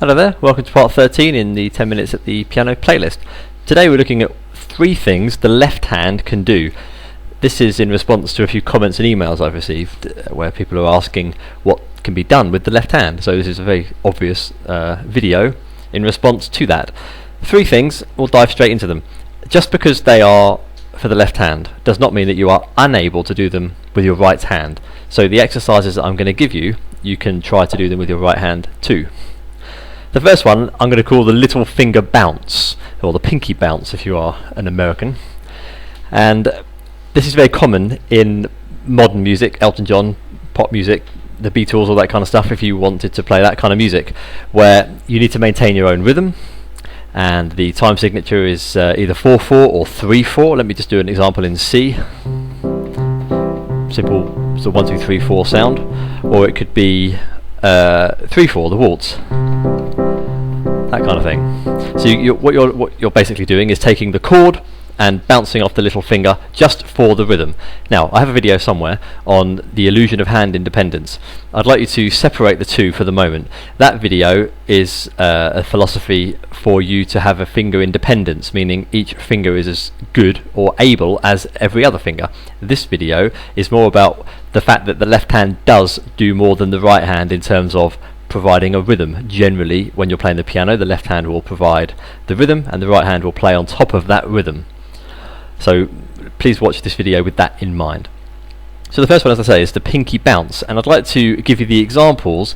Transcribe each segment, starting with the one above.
Hello there, welcome to part 13 in the 10 minutes at the piano playlist. Today we're looking at 3 things the left hand can do. This is in response to a few comments and emails I've received where people are asking what can be done with the left hand. So this is a very obvious video in response to that. 3 things, we'll dive straight into them. Just because they are for the left hand does not mean that you are unable to do them with your right hand. So the exercises that I'm going to give you, you can try to do them with your right hand too. The first one I'm going to call the little finger bounce, or the pinky bounce if you are an American. And this is very common in modern music, Elton John, pop music, the Beatles, all that kind of stuff, if you wanted to play that kind of music, where you need to maintain your own rhythm, and the time signature is either 4/4 or 3/4. Let me just do an example in C. Simple, so 1, 2, 3, 4 sound, or it could be 3/4, the waltz. That kind of thing. So what you're basically doing is taking the chord and bouncing off the little finger just for the rhythm. Now, I have a video somewhere on the illusion of hand independence. I'd like you to separate the two for the moment. That video is a philosophy for you to have a finger independence, meaning each finger is as good or able as every other finger. This video is more about the fact that the left hand does do more than the right hand in terms of providing a rhythm. Generally, when you're playing the piano, the left hand will provide the rhythm and the right hand will play on top of that rhythm. So please watch this video with that in mind. So the first one, as I say, is the pinky bounce, and I'd like to give you the examples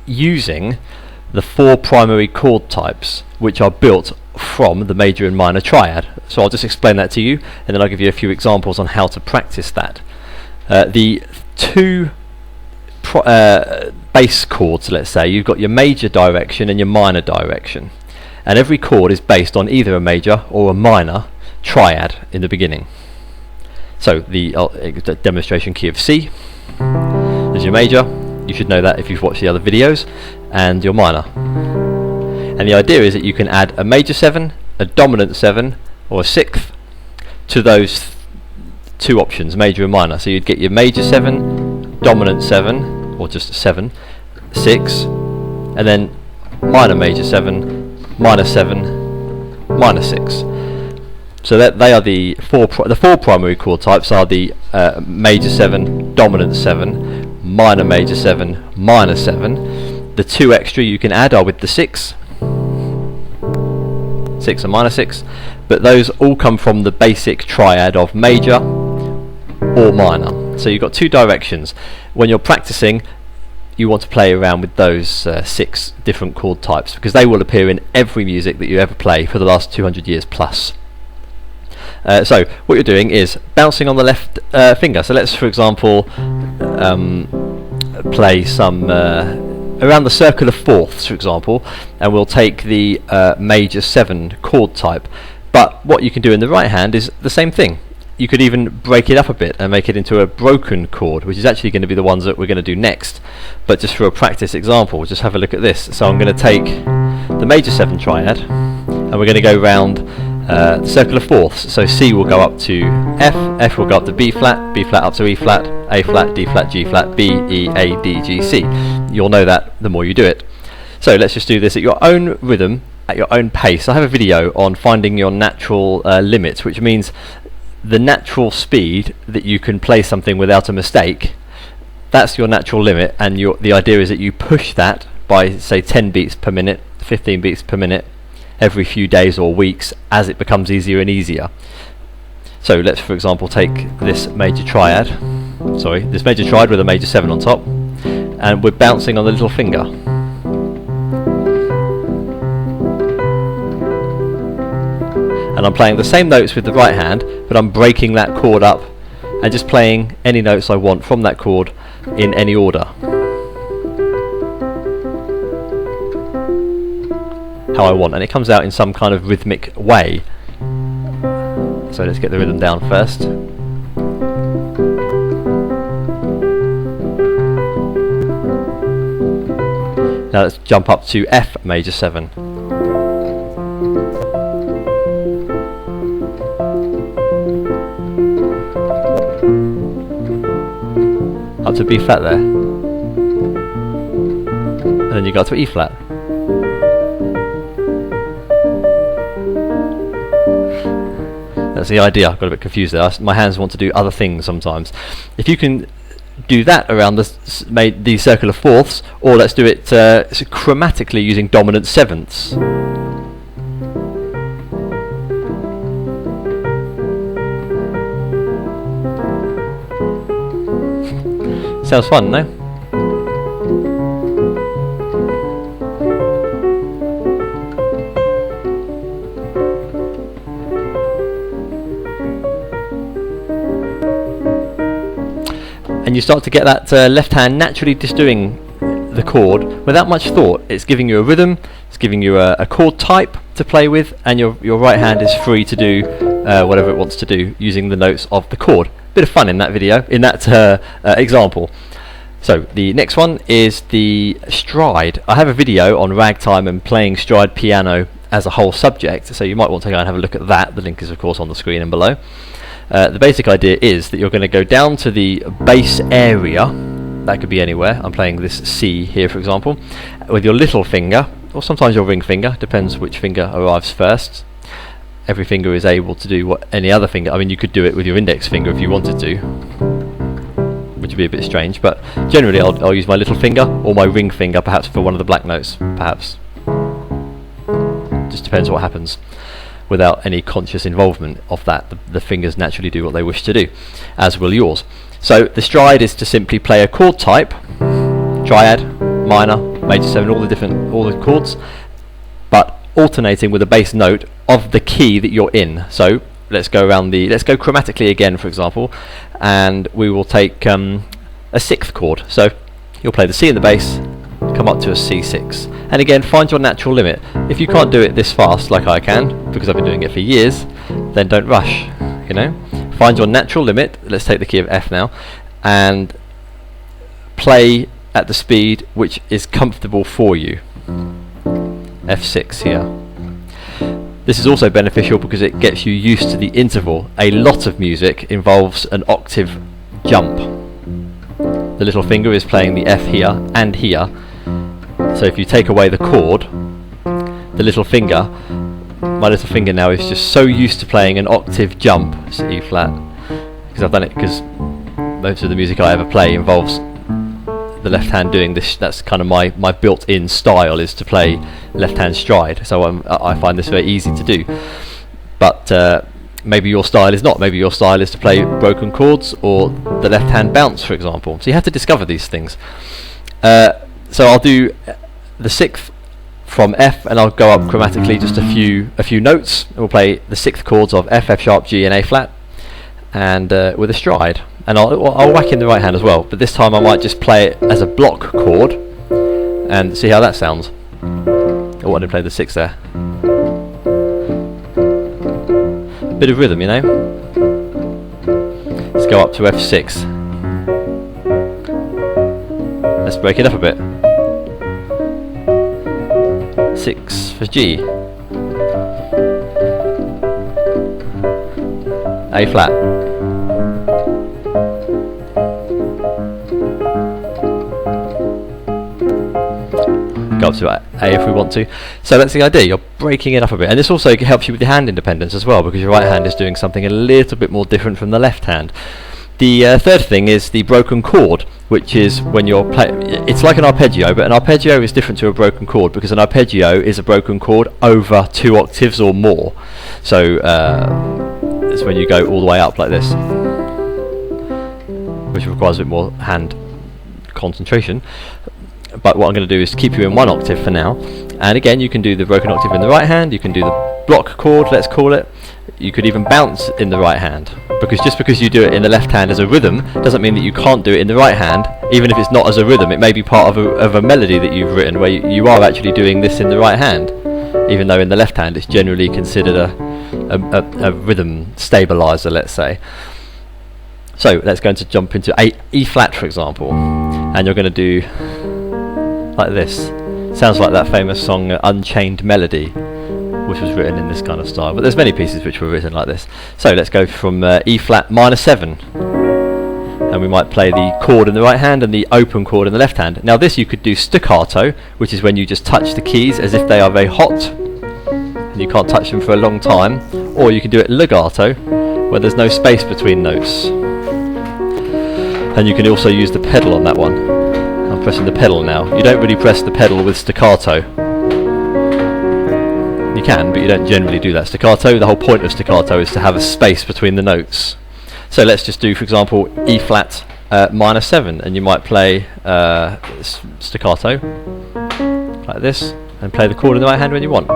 using the 4 primary chord types which are built from the major and minor triad. So I'll just explain that to you, and then I'll give you a few examples on how to practice that. The 2 bass chords, let's say, you've got your major direction and your minor direction, and every chord is based on either a major or a minor triad in the beginning. So the demonstration key of C is your major, you should know that if you've watched the other videos, and your minor. And the idea is that you can add a major 7, a dominant 7, or a 6th to those 2 options, major and minor. So you'd get your major 7, dominant 7, or just 7, 6, and then minor major 7, minor 7, minor 6. So that they are the 4 primary chord types are the major 7, dominant 7, minor major 7, minor 7. The 2 extra you can add are with the 6 and minor 6, but those all come from the basic triad of major or minor. So you've got 2 directions. When you're practicing, you want to play around with those 6 different chord types, because they will appear in every music that you ever play for the last 200 years plus. So what you're doing is bouncing on the left finger. So let's, for example, play some around the circle of fourths, for example, and we'll take the major 7 chord type. But what you can do in the right hand is the same thing. You could even break it up a bit and make it into a broken chord, which is actually going to be the ones that we're going to do next. But just for a practice example, we'll just have a look at this. So I'm going to take the major 7 triad, and we're going to go round the circle of fourths. So C will go up to F, F will go up to B flat up to E flat, A flat, D flat, G flat, B, E, A, D, G, C. You'll know that the more you do it. So let's just do this at your own rhythm, at your own pace. I have a video on finding your natural limit, which means the natural speed that you can play something without a mistake. That's your natural limit, and the idea is that you push that by, say, 10 beats per minute, 15 beats per minute every few days or weeks as it becomes easier and easier. So let's, for example, take this major triad, this major triad with a major 7 on top, and we're bouncing on the little finger. And I'm playing the same notes with the right hand, but I'm breaking that chord up and just playing any notes I want from that chord in any order, how I want, and it comes out in some kind of rhythmic way. So let's get the rhythm down first. Now let's jump up to F major 7. Up to B flat there, and then you go to E flat. That's the idea. I got a bit confused there. My hands want to do other things sometimes. If you can do that around the circular fourths, or let's do it chromatically using dominant sevenths. Sounds fun, no? And you start to get that left hand naturally just doing the chord without much thought. It's giving you a rhythm, it's giving you a chord type to play with, and your right hand is free to do whatever it wants to do using the notes of the chord. Bit of fun in that video, in that example. So the next one is the stride. I have a video on ragtime and playing stride piano as a whole subject, so you might want to go and have a look at that. The link is of course on the screen and below. The basic idea is that you're going to go down to the bass area. That could be anywhere. I'm playing this C here, for example, with your little finger, or sometimes your ring finger, depends which finger arrives first. Every finger is able to do what any other finger, I mean you could do it with your index finger if you wanted to, which would be a bit strange, but generally I'll use my little finger or my ring finger, perhaps for one of the black notes, perhaps. Just depends what happens. Without any conscious involvement of that, the fingers naturally do what they wish to do, as will yours. So the stride is to simply play a chord type, triad, minor, major 7, all the chords, but alternating with a bass note of the key that you're in. So let's go chromatically again, for example, and we will take a 6th chord. So you'll play the C in the bass, come up to a C6, and again find your natural limit. If you can't do it this fast like I can, because I've been doing it for years, then don't rush, you know. Find your natural limit. Let's take the key of F now and play at the speed which is comfortable for you. F6 here. This is also beneficial because it gets you used to the interval. A lot of music involves an octave jump. The little finger is playing the F here and here. So if you take away the chord, my little finger now is just so used to playing an octave jump. It's E flat, because I've done it because most of the music I ever play involves the left hand doing this. That's kind of my built-in style, is to play left hand stride. So I find this very easy to do. But maybe your style is not. Maybe your style is to play broken chords or the left hand bounce, for example. So you have to discover these things. So I'll do the 6th from F, and I'll go up chromatically just a few notes. We'll play the 6th chords of F, F sharp, G, and A flat, and with a stride. And I'll whack in the right hand as well, but this time I might just play it as a block chord and see how that sounds. I want to play the 6th there. Bit of rhythm, you know. Let's go up to F6. Let's break it up a bit. 6 for G. A flat. Go up to A if we want to. So that's the idea, you're breaking it up a bit. And this also helps you with your hand independence as well, because your right hand is doing something a little bit more different from the left hand. The third thing is the broken chord, which is when you're it's like an arpeggio, but an arpeggio is different to a broken chord, because an arpeggio is a broken chord over 2 octaves or more. So it's when you go all the way up like this, which requires a bit more hand concentration. But what I'm going to do is keep you in 1 octave for now. And again, you can do the broken octave in the right hand, you can do the block chord, let's call it. You could even bounce in the right hand, because just because you do it in the left hand as a rhythm doesn't mean that you can't do it in the right hand. Even if it's not as a rhythm, it may be part of a melody that you've written where you are actually doing this in the right hand, even though in the left hand it's generally considered a rhythm stabilizer, let's say. So let's go into jump into E flat, for example, and you're going to do like this. Sounds like that famous song Unchained Melody, which was written in this kind of style, but there's many pieces which were written like this. So let's go from E flat minor 7, and we might play the chord in the right hand and the open chord in the left hand. Now this you could do staccato, which is when you just touch the keys as if they are very hot, and you can't touch them for a long time, or you can do it legato, where there's no space between notes. And you can also use the pedal on that one. I'm pressing the pedal now. You don't really press the pedal with staccato. You can, but you don't generally do that. Staccato, the whole point of staccato is to have a space between the notes. So let's just do, for example, E flat minor 7, and you might play staccato like this, and play the chord in the right hand when you want.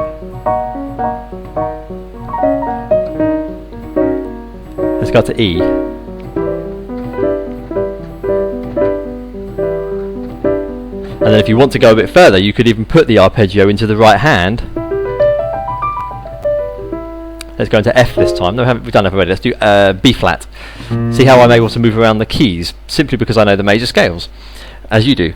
Let's go to E. And then if you want to go a bit further, you could even put the arpeggio into the right hand. Let's go into F this time. No, we've done F already. Let's do B flat. See how I'm able to move around the keys simply because I know the major scales, as you do.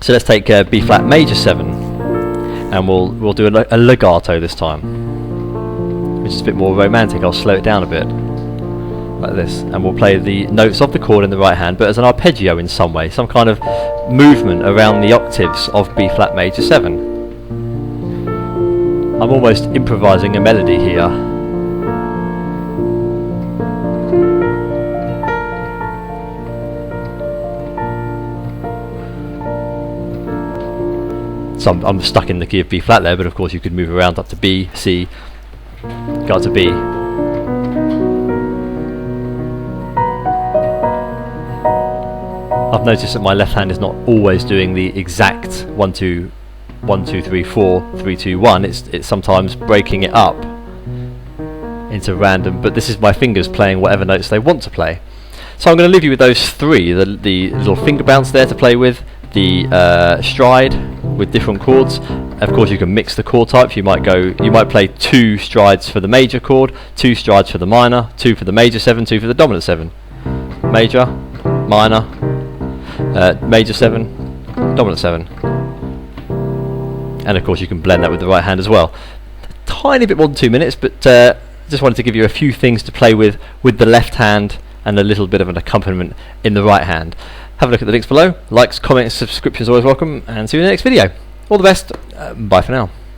So let's take B flat major 7, and we'll do a legato this time, which is a bit more romantic. I'll slow it down a bit, like this, and we'll play the notes of the chord in the right hand, but as an arpeggio in some way, some kind of movement around the octaves of B flat major 7. I'm almost improvising a melody here. So I'm stuck in the key of B flat there, but of course you could move around up to B, C, go up to B. I've noticed that my left hand is not always doing the exact 1 2 1 2 3 4 3 2 1. It's sometimes breaking it up into random, but this is my fingers playing whatever notes they want to play. So I'm going to leave you with those three: the little finger bounce there to play with, the stride with different chords. Of course, you can mix the chord types. You might play 2 strides for the major chord, 2 strides for the minor, 2 for the major 7, 2 for the dominant 7. Major, minor, major 7, dominant 7. And of course, you can blend that with the right hand as well. Tiny bit more than 2 minutes, but just wanted to give you a few things to play with the left hand and a little bit of an accompaniment in the right hand. Have a look at the links below. Likes, comments, subscriptions always welcome, and see you in the next video. All the best. Bye for now.